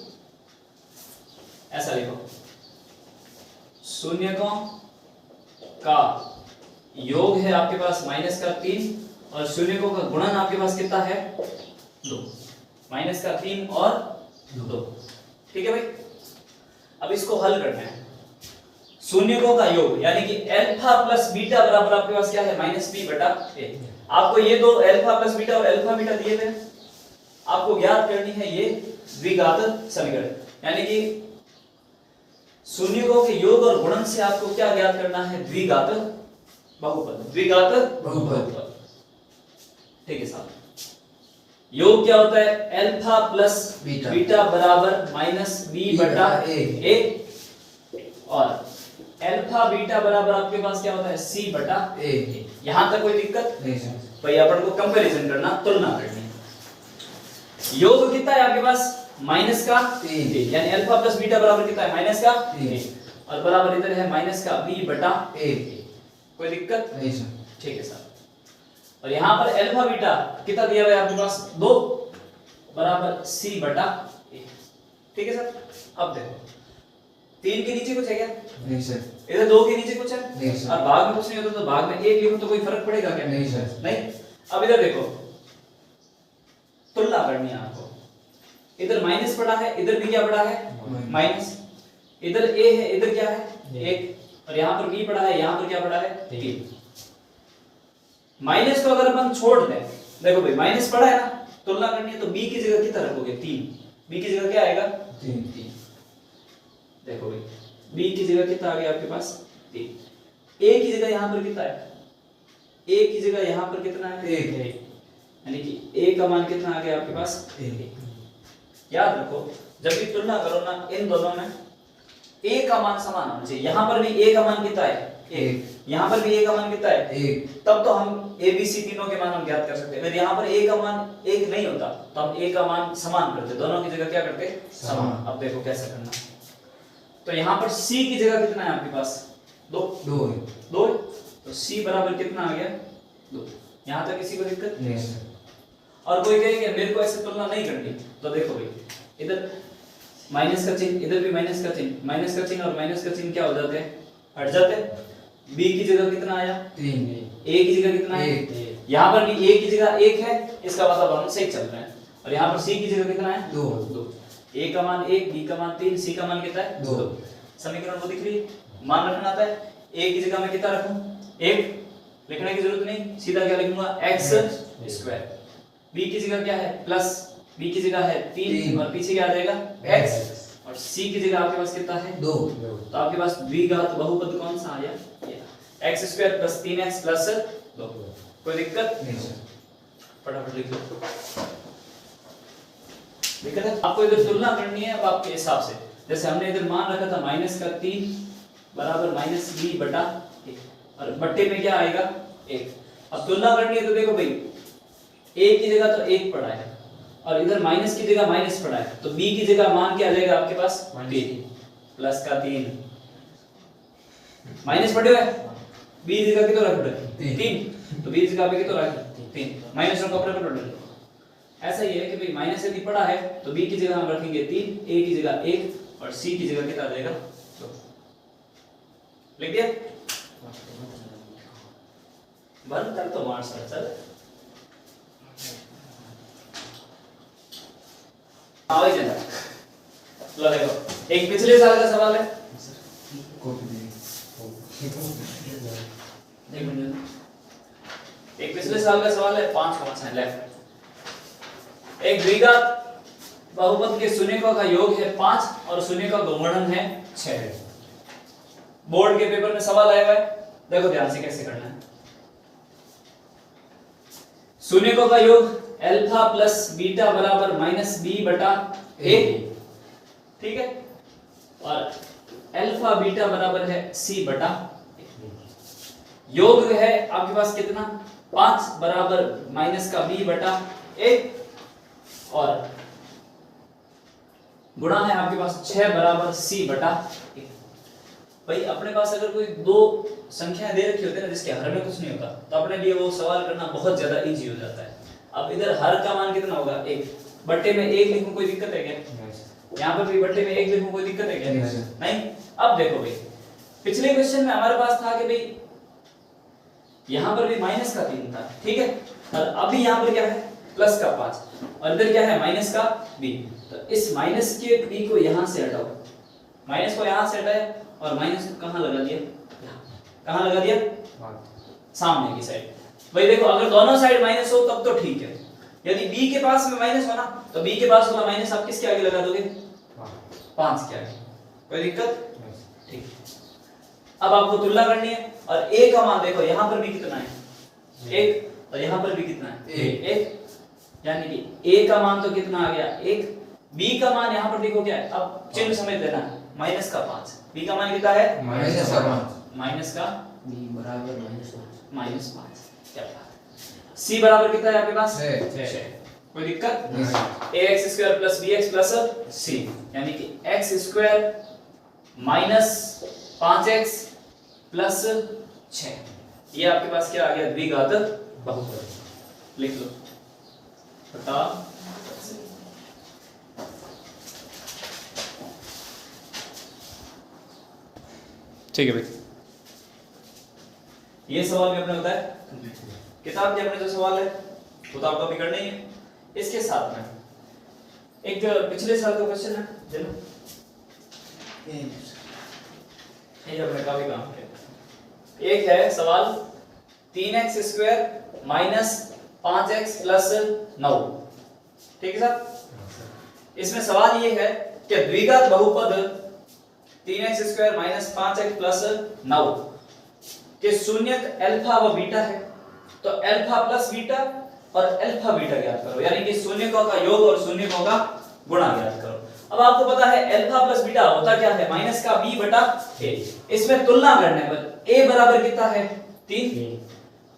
ऐसा लिखो, शून्यकों का योग है आपके पास -3 और शून्यकों का गुणन आपके पास कितना है? 2, -3 और 2, ठीक है भाई। अब इसको हल करना है। शून्यकों का योग यानी कि अल्फा प्लस बीटा बराबर आपके पास क्या है? -b/a। आपको ये दो अल्फा प्लस बीटा और अल्फा बीटा दिए थे, आपको ज्ञात करनी है ये द्विघात समीकरण, यानी कि शून्यकों के योग और गुणन से आपको क्या ज्ञात करना है? द्विघात बहुपद, ठीक है साहब। योग क्या होता है? अल्फा प्लस बीटा बराबर -b/a और अल्फा बीटा बराबर आपके पास क्या होता है? c/a। यहां तक कोई दिक्कत नहीं सर। भाई, अपन को कंपैरिजन करना, तुलना करनी है। योग कितना है आपके पास? -3, यानी अल्फा प्लस बीटा बराबर कितना है? -3 और बराबर इधर है -b/a। कोई दिक्कत नहीं सर। ठीक है सर। और यहां पर अल्फा बीटा कितना दिया हुआ है आपके पास? 2 बराबर c/a, ठीक है सर। अब देखो 3 के नीचे कुछ है क्या? नहीं सर। इधर 2 के नीचे कुछ है? नहीं सर। और भाग में कुछ नहीं होता तो भाग में 1 लिखो तो कोई फर्क पड़ेगा क्या? नहीं सर। नहीं। अब इधर देखो, तुलना करनी है आपको। इधर माइनस पड़ा है, इधर भी क्या पड़ा है? माइनस। इधर a है, इधर क्या है? 1 और यहां पर b पड़ा है, यहां पर क्या पड़ा है? 3। माइनस को अगर अपन छोड़ दें देखो भाई माइनस पड़ा है ना, तुलना करनी है तो b की जगह कितना रखोगे 3, b की जगह क्या आएगा 3। देखो भाई b की जगह कितना आ गया आपके पास 3, a की जगह यहां पर कितना है, a की जगह यहां पर कितना है 1। यानी कि a का मान कितना आ गया आपके पास 1। याद रखो जब भी तुलना करो ना इन दोनों में a का मान समान होना चाहिए, यहां पर भी a का मान कितना है 1, यहां पर भी a का मान कितना है 1, तब तो हम a b c तीनों के मान हम ज्ञात कर सकते हैं। अगर यहाँ पर a का मान 1 नहीं होता तो हम a का मान समान करते, दोनों की जगह क्या करते समान। अब देखो कैसे करना, तो यहाँ पर c की जगह कितना है आपके पास 2 2 है, तो c बराबर कितना आ गया 2। यहाँ तक किसी को दिक्कत नहीं सर। और कोई कहेगा मेरे को ऐसे तुलना नहीं करनी, तो देखो भाई इधर माइनस का चिन्ह, इधर भी माइनस का चिन्ह, माइनस का चिन्ह और माइनस का चिन्ह क्या हो जाते हैं हट जाते हैं। b की जगह कितना आया 3, a की जगह कितना है 1, यहाँ पर भी a की जगह 1 है, इसका मतलब हम सही चल रहे हैं। और यहाँ पर c की जगह कितना है 2, a का मान 1, b का मान 3, c का मान कितना है 2। समीकरण को दिख रही है, मान रखना आता है। a की जगह मैं कितना रखूं 1, लिखने की जरूरत नहीं, सीधा क्या लिखूंगा x स्क्वायर। b की जगह क्या है प्लस, b की जगह है 3 और पीछे क्या आ जाएगा x, और c की जगह आपके पास कितना है 2। तो आपके पास द्विघात बहुपद कौन सा आया x square plus 3x plus 2। कोई दिक्कत नहीं सर। फटाफट लिख लो। दिक्कत है आपको इधर तुलना करनी है अब आपके हिसाब से, जैसे हमने इधर मान रखा था माइनस का 3 बराबर माइनस b बटा 1 और बट्टे में क्या आएगा 1। अब तुलना करनी है तो देखो भाई a की जगह तो 1 पड़ा है और इधर माइनस की जगह माइनस पड़ा है, तो b की जगह मान क्या आ जाएगा आपके पास 3 प्लस का 3 माइनस पड़े हुए b की जगह कितना रख दो 3, तो b की जगह पे कितना रख 3 माइनस का ऊपर कर दो। ऐसा ही है कि भाई माइनस यदि पड़ा है तो b की जगह हम रखेंगे 3, a की जगह 1 और c की जगह कितना आ जाएगा 2। लिख दिया बंद कर तो मार सर चल आवाज है। लो देखो एक पिछले साल का सवाल है, एक मिनट, एक पिछले साल का सवाल है 5 कौन सा है लेफ्ट। एक द्विघात बहुपद के शून्यकों का योग है 5 और शून्यकों का गुणन है 6। बोर्ड के पेपर में सवाल आया है, देखो ध्यान से कैसे करना है। शून्यकों का योग अल्फा प्लस बीटा बराबर माइनस बी बटा ए, ठीक है, और अल्फा बीटा बराबर है सी बटा ए। योग है आपके पास कितना 5 बराबर माइनस का बी बटा ए और गुणा है आपके पास 6 बराबर सी बटा ए। भाई अपने पास अगर कोई दो संख्याएं दे रखी होती है ना जिसके हर में कुछ नहीं होता तो अपने लिए वो सवाल करना बहुत ज्यादा इजी हो जाता है। अब इधर हर का मान कितना होगा 1, बट्टे में 1 लिखूं कोई दिक्कत है क्या? यहाँ पर भी बट्टे में 1 लिखूं कोई दिक्कत है क्या? नहीं। अब देखो भाई पिछले क्वेश्चन में हमारे पास था कि भाई यहाँ पर भी माइनस का 3 था, ठीक है, और अभी यहाँ पर क्या है प्लस का 5 और इधर क्या है माइनस का b। तो इस माइनस के b को यहाँ से हटाओ, माइनस को यहाँ से हटाए और माइनस को कहाँ लगा दिया, कहाँ लगा दिया, सामने की साइड। भाई देखो अगर दोनों साइड माइनस हो तब तो ठीक है, यदि b के पास में माइनस हो ना तो b के पास वाला माइनस आप किसके आगे लगा दोगे 5 के आगे, कोई दिक्कत ठीक। अब आपको तुलना करनी है और a का मान देखो यहाँ पर भी कितना है 1 और यहाँ पर भी कितना है 1, यानी कि a का मान तो कितना आ गया 1, b का मान यहाँ पर देखो क्या है, अब चिन्ह समझ लेना माइनस का 5, b का मान कितना है माइनस का 5, माइनस का b बराबर -5। क्या बात, c बराबर कितना है आपके पास 6, कोई दिक्कत नहीं। ax square plus bx plus c, यानी कि x square minus 5x plus 6, ये आपके पास क्या आ गया द्विघात बहुपद। लिख लो बता ठीक है भाई, ये सवाल भी अपने होता है किताब के अपने जो सवाल है वो तो आपको अभी करना ही है। इसके साथ में एक पिछले साल का क्वेश्चन है चलो ये अपने का भी काम है। एक है सवाल 3x square minus 5x plus 9। ठीक है साहब, इसमें सवाल ये है कि द्विघात बहुपद 3x square minus 5x plus 9 के शून्यक अल्फा व बीटा है। तो अल्फा प्लस बीटा और अल्फा बीटा ज्ञात करो, यानी कि शून्यकों का योग और शून्यकों का गुणा ज्ञात करो। अब आपको पता है अल्फा प्लस बीटा होता क्या है, माइनस का b बटा a। इसमें तुलना करने पर a बराबर कितना है 3,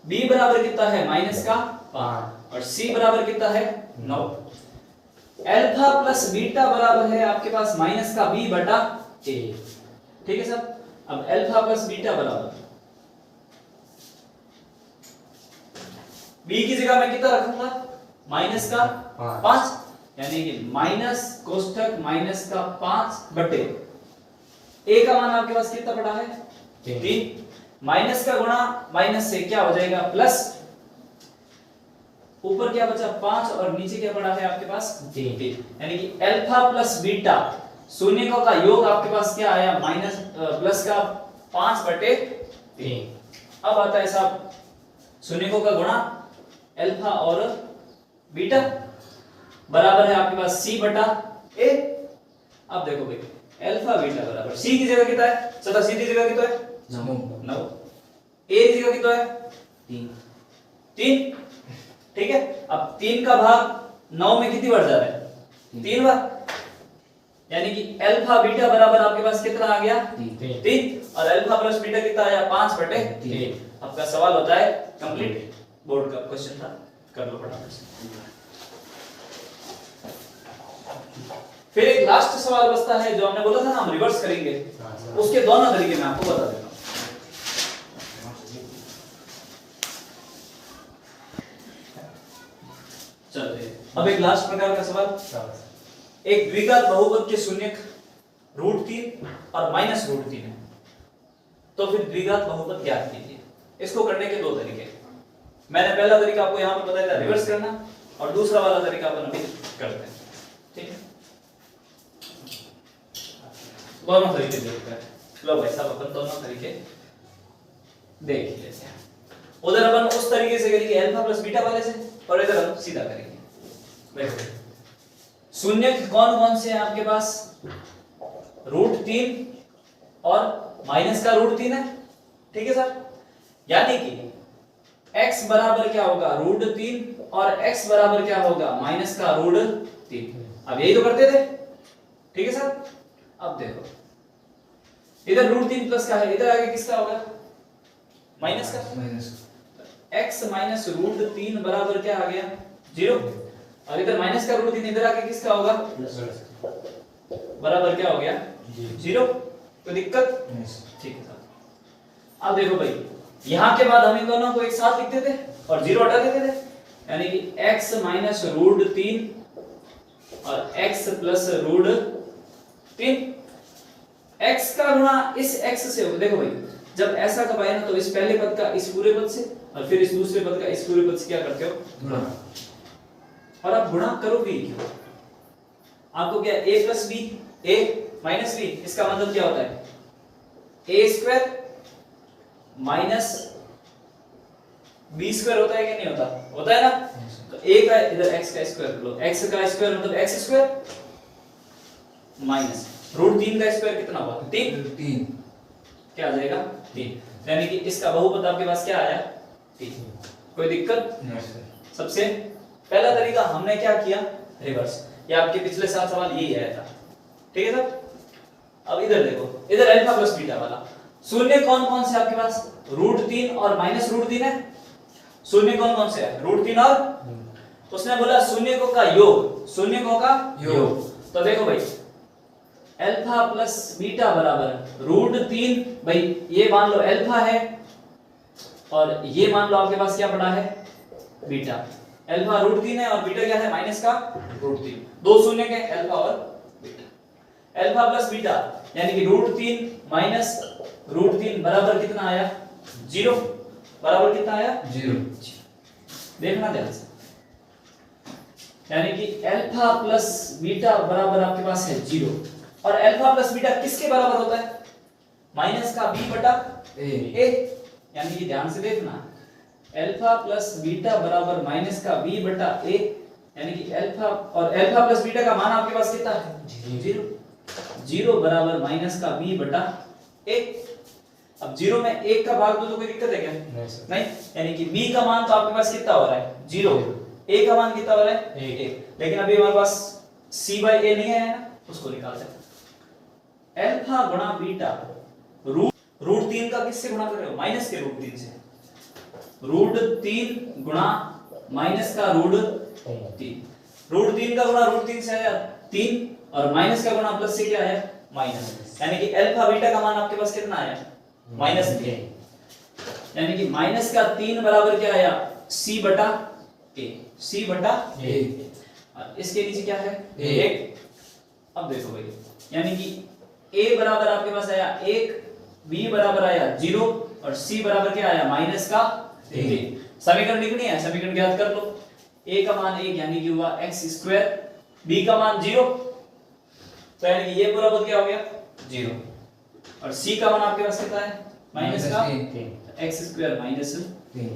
b बराबर कितना है माइनस का 5 और c बराबर कितना है 9। अल्फा प्लस बीटा बराबर है आपके पास माइनस का b बटा a। ठीक है सर, अब अल्फा प्लस बीटा बराबर b की जगह मैं कितना रखूंगा माइनस का 5, यानी कि माइनस कोष्ठक माइनस का 5 बटे a का मान आपके पास कितना पड़ा है 3, माइनस का गुणा माइनस से क्या हो जाएगा प्लस, ऊपर क्या बचा 5 और नीचे क्या पड़ा है आपके पास 3, यानी कि अल्फा प्लस बीटा शून्यकों का योग आपके पास क्या आया माइनस प्लस का 5 बटे 3। अब आता है साहब शून्यकों का गुणा अल्फा और बीटा बराबर है आपके पास c बटा a। अब देखो भाई अल्फा बीटा बराबर c की जगह कितना है, सदा c की जगह कितना है 9, a की जगह कितना है 3। ठीक है, अब 3 का भाग 9 में कितनी बार जा रहा है 3 बार, यानी कि अल्फा बीटा बराबर आपके पास कितना आ गया 3 और अल्फा प्लस बीटा कितना आया 5 बटे 3। आपका सवाल होता है कंप्लीट, बोर्ड का क्वेश्चन था, कर लो फटाफट से। फिर एक लास्ट सवाल बचता है जो हमने बोला था ना हम रिवर्स करेंगे, उसके दोनों तरीके मैं आपको बता देता हूं। चलिए अब एक लास्ट प्रकार का सवाल, एक द्विघात बहुपद के शून्यक √3 और -√3 है, तो फिर द्विघात बहुपद ज्ञात कीजिए। इसको करने के दो तरीके, मैंने पहला तरीका आपको यहां पर बताया था रिवर्स करना, और दूसरा वाला तरीका अपन अभी करते हैं। ठीक है, दोनों तरीके देखते हैं। लो भाई साहब अपन दोनों तरीके देख लेते हैं। उधर अपन उस तरीके से करेंगे अल्फा प्लस बीटा वाले से, और इधर हम सीधा करेंगे। देखो शून्य कौन कौन से हैं आपके पास, √3 और माइनस का √3 है। ठीक है सर, यानी कि x बराबर क्या होगा √3 और x बराबर क्या होगा माइनस का √3। अब यही तो करते थे। ठीक है सर, अब देखो इधर √3 प्लस का है, इधर आगे किसका होगा माइनस का, x माइनस √3 बराबर क्या आ गया 0, और इधर माइनस का √3 इधर आके किसका होगा बराबर क्या हो गया 0। कोई दिक्कत? ठीक है सर। अब देखो भाई यहां के बाद हम इन दोनों को एक साथ लिखते थे और 0 हटा देते थे, यानी कि x माइनस √3 और x प्लस √3। x का गुणा इस x से होगा। देखो भाई जब ऐसा कब आए ना तो इस पहले पद का इस पूरे पद से और फिर इस दूसरे पद का इस पूरे पद से क्या करते हो गुणा, और आप गुणा करोगे क्यों, आपको क्या a plus b a minus b, इसका मतलब क्या होता है a square minus b square होता है कि नहीं होता, होता है ना। तो a का इधर x का स्क्वायर लो, x का स्क्वायर मतलब x स्क्वायर माइनस √3 का स्क्वायर कितना हुआ 3, क्या आ जाएगा 3, यानी कि इसका बहुपद आपके पास क्या आया 3। कोई दिक्कत? सबसे पहला तरीका हमने क्या किया रिवर्स, ये आपके पिछले 7 सवाल यही आया था। ठीक है सर, अब इधर देखो, इधर अल्फा प्लस बीटा वाला शून्य कौन कौन से आपके पास √3 और माइनस √3 है। शून्य कौन कौन से है √3 और उसने बोला शून्यकों का योग, शून्यकों का योग। तो देखो भाई अल्फा प्लस बीटा बराबर √3, भाई ये मान लो अल्फा है और ये मान लो आपके पास क्या पड़ा है बीटा। अल्फा √3 है और बीटा क्या है माइनस का √3, दो शून्य के अल्फा और बीटा। अल्फा प्लस बीटा यानी कि √3 माइनस √3 बराबर कितना आया 0, बराबर कितना आया 0। देखना ध्यान से, यानी कि अल्फा प्लस बीटा बराबर आपके पास है 0, और अल्फा प्लस बीटा किसके बराबर होता है माइनस का b बटा a, यानी कि ध्यान से देखना अल्फा प्लस बीटा बराबर माइनस का b बटा a, यानी कि अल्फा और अल्फा प्लस बीटा का मान आपके पास कितना है? 0 बराबर माइनस का b बटा a। अब 0 में 1 का भाग दो तो कोई दिक्कत है क्या? नहीं, यानी कि b का मान तो आपके पास कितना हो रहा है? 0। a का मान कितना हो रहा है? 1। लेकिन अभी हमारे पास c by a नहीं है ना, उसको निकालते हैं। अल्फा गुणा बीटा रूट 3 का किससे गुणा कर रहे हो? माइनस के रूट 3 से। रूट 3 गुणा माइनस का रूट 3। रूट 3 का गुणा रूट 3 से आया 3 और माइनस का गुणा प्लस से क्या आया? माइनस। यानी कि अल्फा बीटा का मान आपके पास कितना आया? -3। यानी कि माइनस का 3 बराबर क्या आया? c बटा a। c बटा a। इसके नीचे क्या है? 1। अब देखो भाई, यानी कि a बराबर आपके पास आया 1, b बराबर आया 0 और c बराबर क्या आया? माइनस का 3। समीकरण लिखनी है, समीकरण ज्ञात कर लो। a का मान 1 यानी कि हुआ x², b का मान 0 तो यानी कि ये पूरा पद क्या हो गया? 0 और c का मान आपके पास कितना है? माइनस का x² माइनस 3।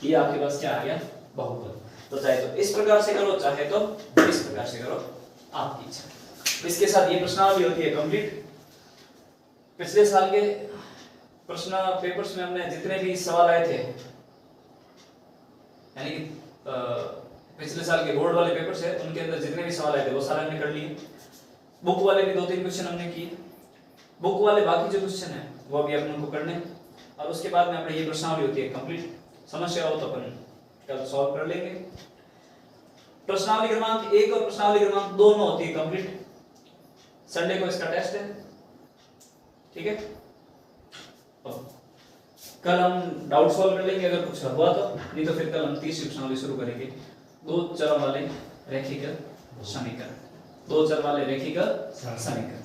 ये आपके पास क्या आ गया? बहुपद। तो चाहे तो इस प्रकार से करो, चाहे तो इस प्रकार से करो, आपकी इच्छा। इसके साथ ये प्रश्नावली होती है कंप्लीट। पिछले साल के प्रश्न पेपर्स में हमने जितने भी सवाल आए थे, यानी कि पिछले साल के बोर्ड वाले पेपर्स है, उनके अंदर जितने भी सवाल आए थे वो सारे हमने कर लिए। बुक वाले भी 2-3 क्वेश्चन हमने किए। बुक वाले बाकी जो क्वेश्चन है वो अभी अपन को करने, और उसके बाद में अपने ये प्रश्नावली होती है कंप्लीट। समस्या हो तो अपन कल सॉल्व कर लेंगे। प्रश्नावली क्रमांक 1 और प्रश्नावली क्रमांक 2 दोनों होती है कंप्लीट। संडे को इसका टेस्ट है, ठीक है। कल हम डाउट सॉल्व कर लेंगे अगर कुछ हुआ तो, नहीं तो फिर कल हम तीसरी प्रश्नावली शुरू करेंगे। 2 चर वाले रैखिक समीकरण, 2 चर वाले रैखिक समीकरण।